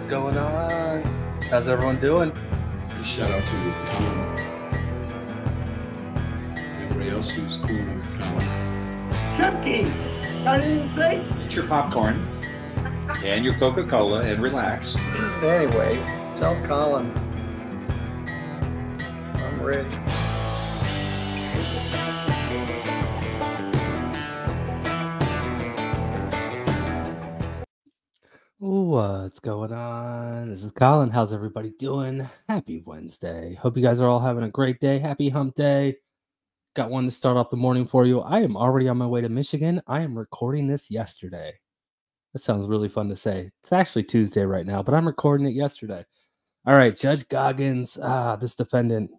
What's going on? How's everyone doing? Shout out to Colin. Everybody else who's cool with Colin. Chucky! I didn't say. Get your popcorn and your Coca-Cola and relax. Anyway, tell Colin I'm ready. What's going on? This is Colin. How's everybody doing? Happy Wednesday. Hope you guys are all having a great day. Happy hump day. Got one to start off the morning for you. I am already on my way to Michigan. I am recording this yesterday. That sounds really fun to say. It's actually Tuesday right now, but I'm recording it yesterday. All right, Judge Goggins. This defendant.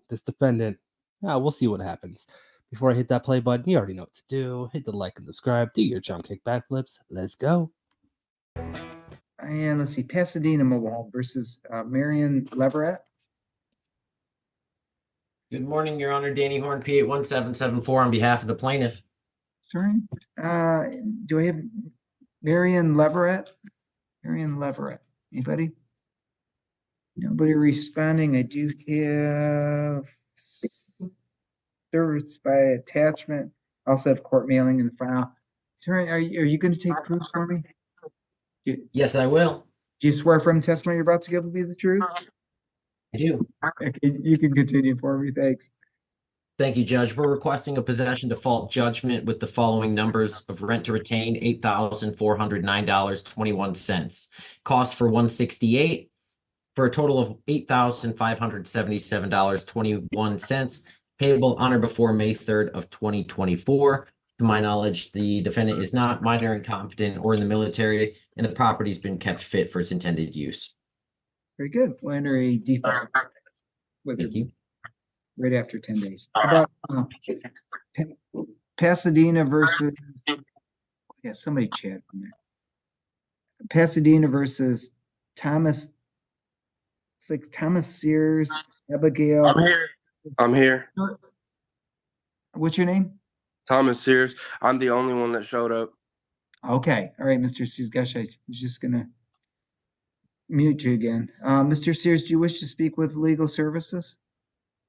We'll see what happens. Before I hit that play button, you already know what to do. Hit the like and subscribe. Do your jump kick backflips. Let's go. And let's see, Pasadena Mobile versus Marion Leverett. Good morning, Your Honor. Danny Horn, P81774 on behalf of the plaintiff. Sorry. Do I have Marion Leverett? Marion Leverett. Anybody? Nobody responding. I do have service by attachment. Also have court mailing in the file. Sorry, are you going to take proof for me? Yes, I will. Do you swear from the testimony you're about to give will be the truth? I do. Okay, you can continue for me. Thanks. Thank you, Judge. We're requesting a possession default judgment with the following numbers of rent to retain: $8,409.21. Cost for $168 for a total of $8,577.21. Payable on or before May 3rd of 2024. To my knowledge, the defendant is not minor, incompetent, or in the military, and the property's been kept fit for its intended use. Very good. We'll enter a default with Thank you. right after 10 days. How about Pasadena versus, yeah, somebody chat on there. Pasadena versus Thomas, it's like Thomas Sears, Abigail. I'm here. What's your name? Thomas Sears. I'm the only one that showed up. Okay. All right, Mr. Sears. Gosh, I was just going to mute you again. Mr. Sears, do you wish to speak with legal services?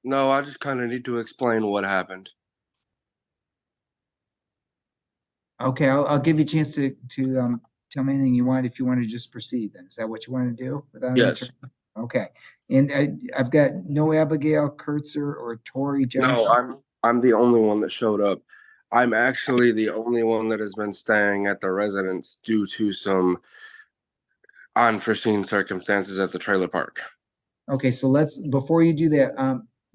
No, I just kind of need to explain what happened. Okay, I'll give you a chance to tell me anything you want if you want to just proceed then. Is that what you want to do? Yes. Okay. And I've got no Abigail Kurtzer or Tori Johnson. No, I'm the only one that showed up. I'm actually the only one that has been staying at the residence due to some unforeseen circumstances at the trailer park. Okay, so before you do that,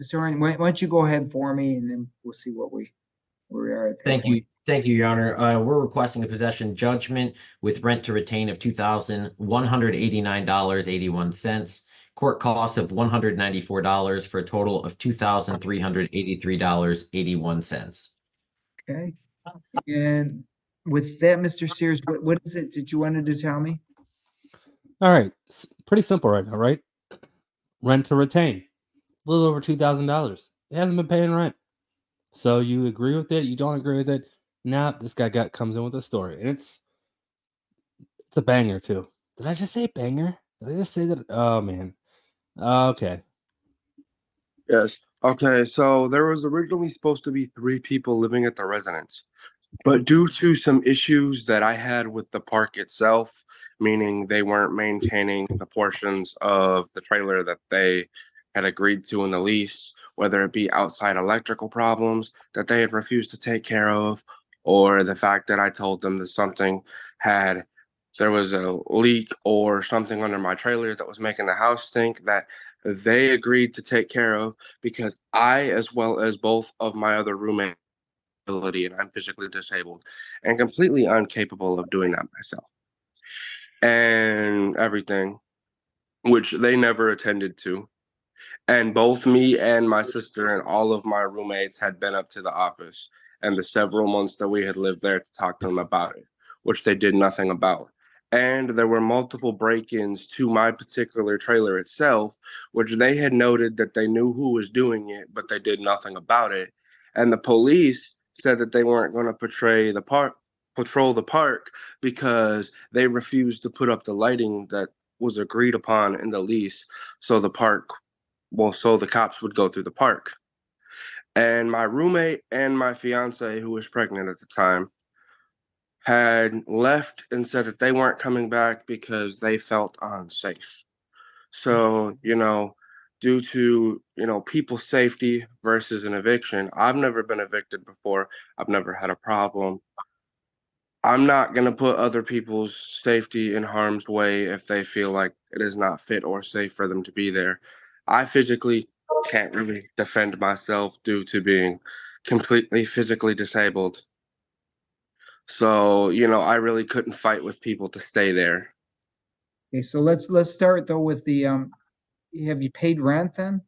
Mr. Horn, why don't you go ahead for me and then we'll see where we are at. Thank you. Thank you, Your Honor. We're requesting a possession judgment with rent to retain of $2,189.81. Court costs of $194 for a total of $2,383.81. Okay. And with that, Mr. Sears, what is it that you wanted to tell me? All right. Pretty simple right now, right? Rent to retain. A little over $2,000. It hasn't been paying rent. So you agree with it? You don't agree with it? Nah, this guy comes in with a story. And it's a banger, too. Did I just say banger? Did I just say that? Oh, man. Okay. Yes. Okay, so there was originally supposed to be 3 people living at the residence. But due to some issues that I had with the park itself, meaning they weren't maintaining the portions of the trailer that they had agreed to in the lease, whether it be outside electrical problems that they had refused to take care of, or the fact that I told them that there was a leak or something under my trailer that was making the house stink, that they agreed to take care of, because I, as well as both of my other roommates, and I'm physically disabled and completely incapable of doing that myself and everything, which they never attended to. And both me and my sister and all of my roommates had been up to the office and the several months that we had lived there to talk to them about it, which they did nothing about. And there were multiple break-ins to my particular trailer itself, which they had noted that they knew who was doing it, but they did nothing about it. And the police said that they weren't going to patrol the park because they refused to put up the lighting that was agreed upon in the lease. So the cops would go through the park. And my roommate and my fiance, who was pregnant at the time, had left and said that they weren't coming back because they felt unsafe. So, due to, people's safety versus an eviction, I've never been evicted before. I've never had a problem. I'm not going to put other people's safety in harm's way if they feel like it is not fit or safe for them to be there. I physically can't really defend myself due to being completely physically disabled. So, I really couldn't fight with people to stay there. Okay, so let's start though with the have you paid rent then?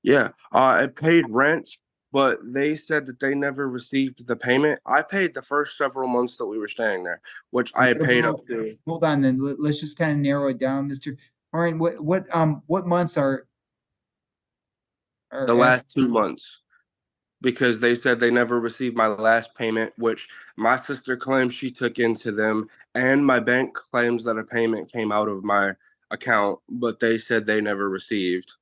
Yeah, I paid rent, but they said that they never received the payment. I paid the first several months that we were staying there, which I had What paid about- up to Hold on then. Let's just kind of narrow it down, Mr. Warren. What months are the last 2 months, because they said they never received my last payment, which my sister claims she took into them, and my bank claims that a payment came out of my account, but they said they never received.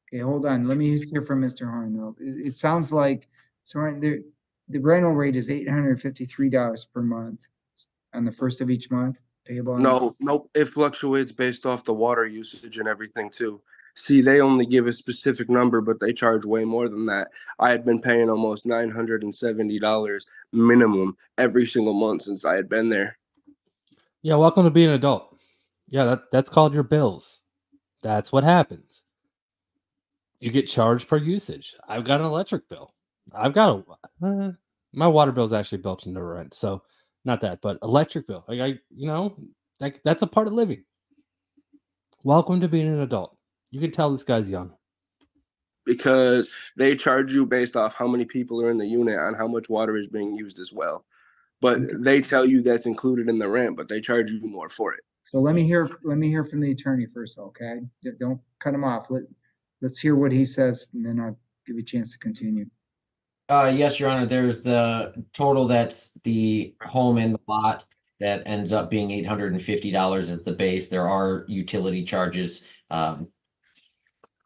Okay, hold on. Let me hear from Mr. Horn. It sounds like the rental rate is $853 per month on the first of each month, payable on. No, it fluctuates based off the water usage and everything too. See, they only give a specific number, but they charge way more than that. I had been paying almost $970 minimum every single month since I had been there. Yeah, welcome to being an adult. Yeah, that's called your bills. That's what happens. You get charged per usage. I've got an electric bill. I've got my water bill is actually built into rent, so not that, but electric bill. That's a part of living. Welcome to being an adult. You can tell this guy's young. Because they charge you based off how many people are in the unit and how much water is being used as well. But they tell you that's included in the rent, but they charge you more for it. So let me hear from the attorney first, okay? Don't cut him off. Let's hear what he says, and then I'll give you a chance to continue. Yes, Your Honor, there's the total that's the home and the lot that ends up being $850 as the base. There are utility charges.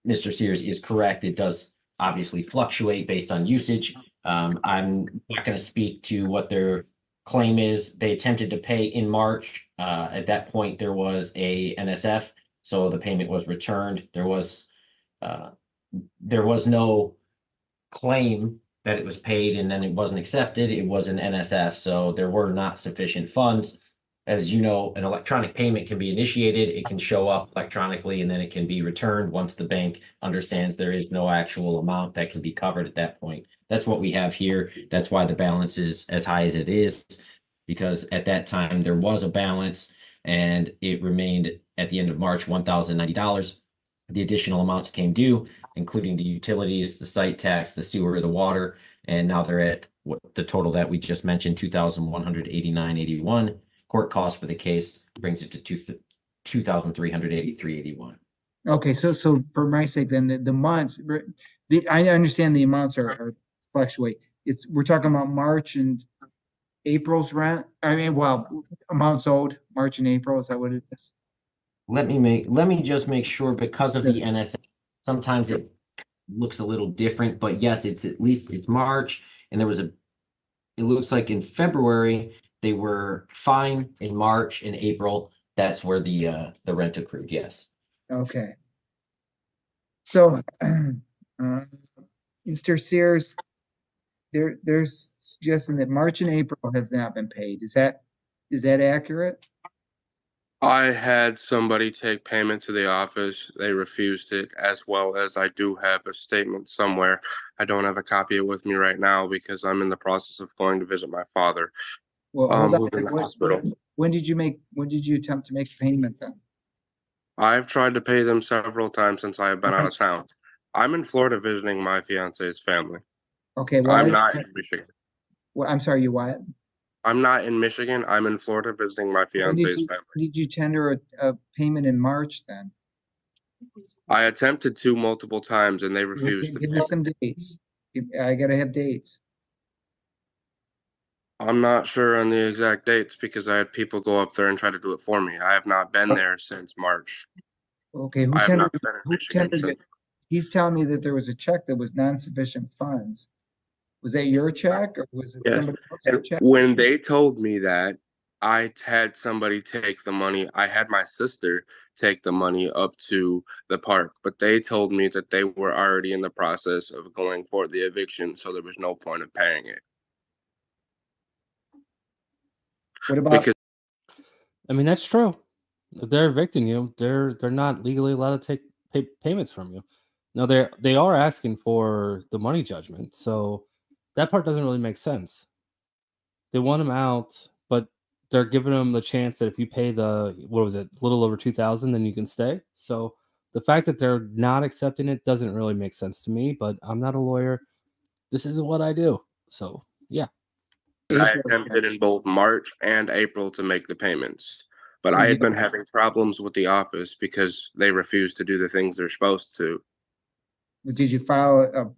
Mr. Sears is correct. It does obviously fluctuate based on usage. I'm not going to speak to what their claim is. They attempted to pay in March. At that point, there was a NSF, so the payment was returned. There was no claim that it was paid and then it wasn't accepted. It was an NSF, so there were not sufficient funds. As you know, an electronic payment can be initiated, it can show up electronically, and then it can be returned once the bank understands there is no actual amount that can be covered at that point. That's what we have here. That's why the balance is as high as it is, because at that time there was a balance and it remained at the end of March $1,090. The additional amounts came due, including the utilities, the site tax, the sewer, the water, and now they're at the total that we just mentioned, $2,189.81. Court cost for the case brings it to $2,383.81. Okay, so for my sake, then the months, I understand the amounts are fluctuate. We're talking about March and April's rent. I mean, well, amounts owed March and April. Is that what it is? Let me just make sure, because of the NSF, sometimes it looks a little different, but yes, it's March, and it looks like in February they were fine. In March and April, that's where the rent accrued. Yes. Okay. So, Mr. Sears, they're suggesting that March and April have not been paid. Is that accurate? I had somebody take payment to the office. They refused it, as well as I do have a statement somewhere. I don't have a copy of it with me right now because I'm in the process of going to visit my father. Well, hold on. Who's in the hospital. When did you attempt to make payment then? I've tried to pay them several times since I have been out of town. I'm in Florida visiting my fiance's family. Okay, well, I'm not in Michigan. Well, I'm sorry, you what? I'm not in Michigan. I'm in Florida visiting my fiance's family. Did you tender a payment in March then? I attempted to multiple times and they refused. Give me some dates. I gotta have dates. I'm not sure on the exact dates because I had people go up there and try to do it for me. I have not been there since March. Okay, who I have tendered, not been in who Michigan tendered since. it? He's telling me that there was a check that was non-sufficient funds. Was that your check or was it Yes. somebody else's And check? when they told me that, I had somebody take the money. I had my sister take the money up to the park, but they told me that they were already in the process of going for the eviction, so there was no point of paying it. What about Because I mean, that's true. If they're evicting you, they're not legally allowed to take payments from you. No, they are asking for the money judgment, so that part doesn't really make sense. They want him out, but they're giving him the chance that if you pay the what was it, a little over 2,000, then you can stay. So the fact that they're not accepting it doesn't really make sense to me. But I'm not a lawyer. This isn't what I do. So yeah. I attempted in both March and April to make the payments, but So I you, had been having problems with the office because they refused to do the things they're supposed to. did you file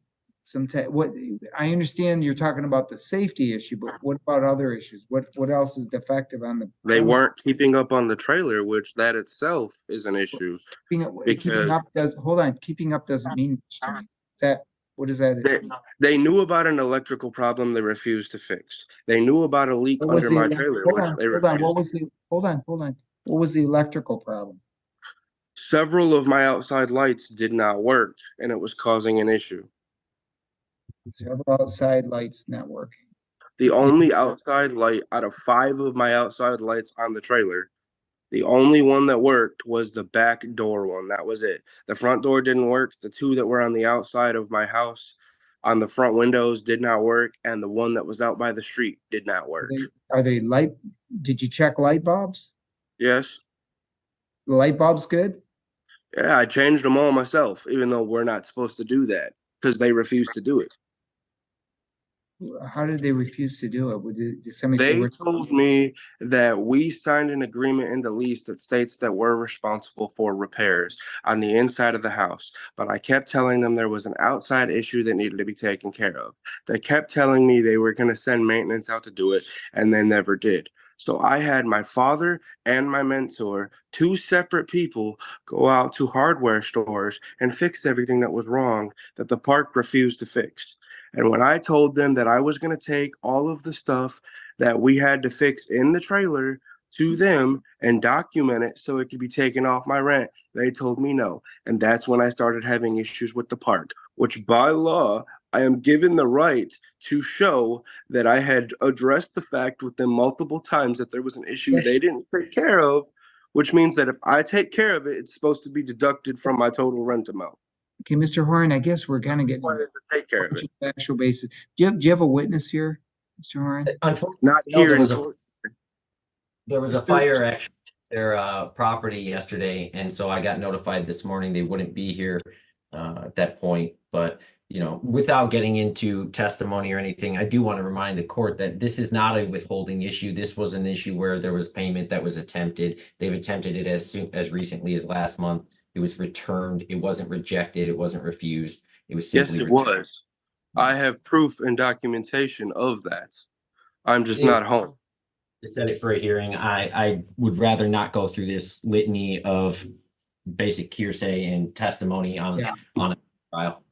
some type? What I understand you're talking about the safety issue, but what about other issues? What else is defective on the They premise? weren't keeping up on the trailer, which that itself is an issue Keeping because up does hold on. Keeping up doesn't mean much to me. That what is that? they knew about an electrical problem they refused to fix. They knew about a leak What was under the my trailer, hold which on, they hold on. What refused. was the hold on. What was the electrical problem? Several of my outside lights did not work, and it was causing an issue. Several outside lights not working. The only outside light out of 5 of my outside lights on the trailer, the only one that worked was the back door one. That was it. The front door didn't work. The 2 that were on the outside of my house on the front windows did not work, and the one that was out by the street did not work. Are they light? Did you check light bulbs? Yes. The light bulbs good? Yeah, I changed them all myself, even though we're not supposed to do that because they refused to do it. How did they refuse to do it? Did somebody say They we're told me that we signed an agreement in the lease that states that we're responsible for repairs on the inside of the house. But I kept telling them there was an outside issue that needed to be taken care of. They kept telling me they were going to send maintenance out to do it, and they never did. So I had my father and my mentor, 2 separate people, go out to hardware stores and fix everything that was wrong that the park refused to fix. And when I told them that I was going to take all of the stuff that we had to fix in the trailer to them and document it so it could be taken off my rent, they told me no. And that's when I started having issues with the park, which by law, I am given the right to show that I had addressed the fact with them multiple times that there was an issue Yes. they didn't take care of, which means that if I take care of it, it's supposed to be deducted from my total rent amount. Okay, Mr. Horn, I guess we're kind of getting Why does it take care of it? actual basis. Do you have a witness here, Mr. Horn? Unfortunately, Not no, here there in was a court. there was a fire actually at their property yesterday, and so I got notified this morning they wouldn't be here at that point. But you know, without getting into testimony or anything, I do want to remind the court that this is not a withholding issue. This was an issue where there was payment that was attempted. They've attempted it as recently as last month. It was returned. It wasn't rejected. It wasn't refused. It was Yes, simply it returned. was. I have proof and documentation of that. I'm just It- not home. To set it for a hearing, I would rather not go through this litany of basic hearsay and testimony on a trial.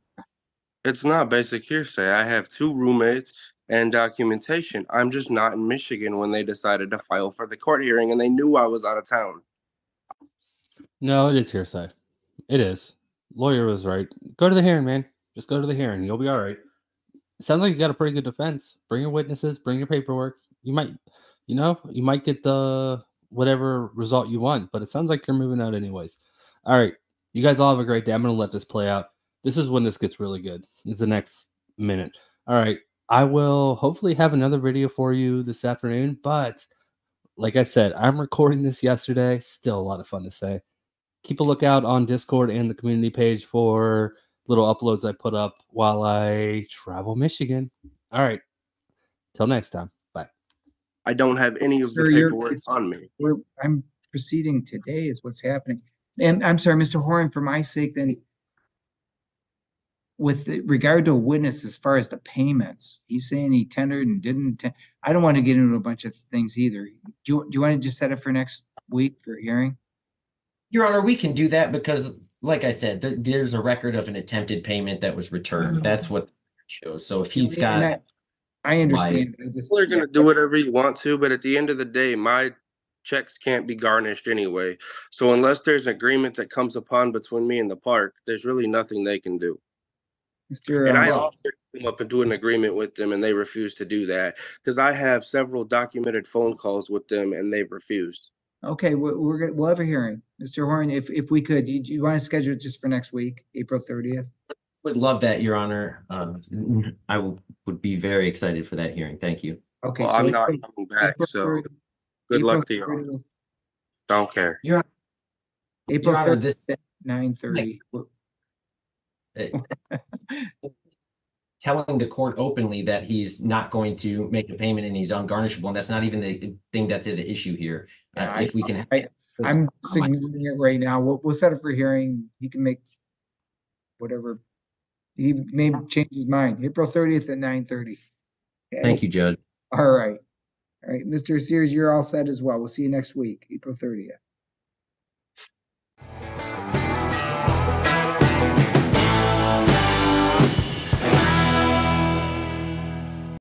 It's not basic hearsay. I have 2 roommates and documentation. I'm just not in Michigan when they decided to file for the court hearing and they knew I was out of town. No, it is hearsay. It is. Lawyer was right. Go to the hearing, man. Just go to the hearing. You'll be all right. It sounds like you got a pretty good defense. Bring your witnesses. Bring your paperwork. You might get the whatever result you want, but it sounds like you're moving out anyways. All right. You guys all have a great day. I'm going to let this play out. This is when this gets really good. It's the next minute. All right. I will hopefully have another video for you this afternoon, but like I said, I'm recording this yesterday. Still a lot of fun to say. Keep a lookout on Discord and the community page for little uploads I put up while I travel Michigan. All right. Till next time. Bye. I don't have any of the Sir, paperwork on me. I'm proceeding today is what's happening. And I'm sorry, Mr. Horn, for my sake, then with regard to a witness, as far as the payments, he's saying he tendered and didn't. I don't want to get into a bunch of things either. Do you want to just set it for next week for a hearing? Your Honor, we can do that because, like I said, there's a record of an attempted payment that was returned. That's what the record shows. So if he's got, I understand. People are going to do whatever you want to, but at the end of the day, my checks can't be garnished anyway. So unless there's an agreement that comes upon between me and the park, there's really nothing they can do. And I offered to come up and do an agreement with them, and they refused to do that because I have several documented phone calls with them, and they've refused. Okay, we'll have a hearing, Mr. Horn. If we could, you want to schedule it just for next week, April 30th? would love that, Your Honor. I would be very excited for that hearing. Thank you. Okay, Well, so I'm not coming back, so good luck to you. Don't care. April Your Honor, 30th this at 9:30. telling the court openly that he's not going to make a payment and he's ungarnishable, and that's not even the thing that's at issue here. If we can, I'm signaling it right now. We'll set it for hearing. He can make whatever. He may change his mind. April 30th at 9:30. Okay? Thank you, Judge. All right. All right, Mr. Sears, you're all set as well. We'll see you next week, April 30th.